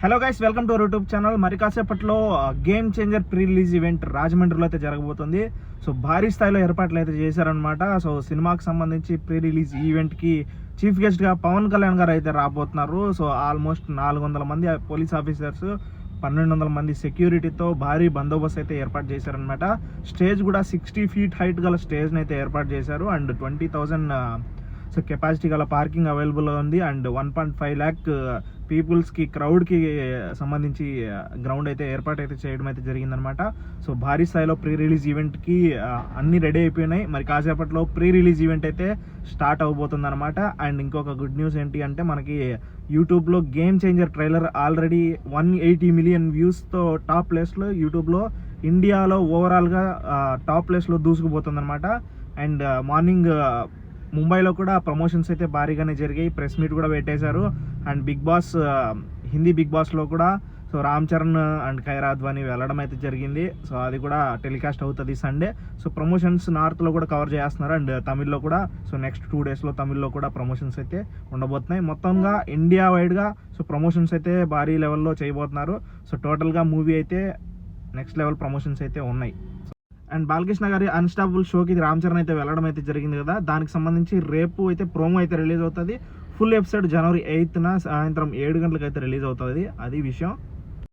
Hello guys, welcome to our YouTube channel. మరి కాసేపట్లో game changer pre release event రాజమండ్రిలో అయితే జరగబోతుంది. సో భారీ స్థాయిలో ఏర్పాట్లు అయితే చేశారనమాట. సో సినిమాకి సంబంధించి ప్రీ రిలీజ్ ఈవెంట్కి చీఫ్ గెస్ట్గా పవన్ కళ్యాణ్ గారు అయితే రాబోతున్నారు. సో ఆల్మోస్ట్ 400 మంది పోలీస్ ఆఫీసర్స్, 1200 మంది సెక్యూరిటీతో భారీ బందోబస్తు అయితే ఏర్పాటు చేశారనమాట. స్టేజ్ కూడా 60 feet హైట్ గల స్టేజ్ని అయితే ఏర్పాటు చేశారు. అండ్ 20,000 సో కెపాసిటీ గల పార్కింగ్ అవైలబుల్గా ఉంది. అండ్ 1.5 lakh పీపుల్స్కి, క్రౌడ్కి సంబంధించి గ్రౌండ్ అయితే ఏర్పాటు అయితే చేయడం అయితే జరిగిందనమాట. సో భారీ స్థాయిలో ప్రీ రిలీజ్ ఈవెంట్కి అన్నీ రెడీ అయిపోయినాయి. మరి కాసేపట్లో ప్రీ రిలీజ్ ఈవెంట్ అయితే స్టార్ట్ అవబోతుంది అనమాట. అండ్ ఇంకొక గుడ్ న్యూస్ ఏంటి అంటే, మనకి యూట్యూబ్లో game changer trailer already 180 million వ్యూస్తో టాప్ ప్లేస్లో యూట్యూబ్లో ఇండియాలో ఓవరాల్గా టాప్ ప్లేస్లో దూసుకుపోతుంది అనమాట. అండ్ మార్నింగ్ ముంబైలో కూడా ప్రమోషన్స్ అయితే భారీగానే జరిగాయి. ప్రెస్ మీట్ కూడా పెట్టేశారు. And Bigg Boss, Hindi Bigg బాస్లో కూడా సో రామ్ చరణ్ అండ్ కైరా అద్వానీ వెళ్ళడం అయితే జరిగింది. సో అది కూడా టెలికాస్ట్ అవుతుంది సండే. సో ప్రమోషన్స్ నార్త్లో కూడా కవర్ చేస్తున్నారు. అండ్ తమిళ్లో కూడా సో నెక్స్ట్ 2 daysలో తమిళ్లో కూడా ప్రమోషన్స్ అయితే ఉండబోతున్నాయి. మొత్తంగా ఇండియా వైడ్గా సో ప్రమోషన్స్ అయితే భారీ లెవెల్లో చేయబోతున్నారు. సో టోటల్గా మూవీ అయితే నెక్స్ట్ లెవెల్ ప్రమోషన్స్ అయితే ఉన్నాయి. అండ్ బాలకృష్ణ గారి అన్స్టాపబుల్ షోకి రామ్ చరణ్ అయితే వెళ్ళడం అయితే జరిగింది కదా. దానికి సంబంధించి రేపు అయితే ప్రోమో అయితే రిలీజ్ అవుతుంది. ఫుల్ ఎపిసోడ్ January 8న సాయంత్రం 7 గంటలకు అయితే రిలీజ్ అవుతుంది. అది విషయం.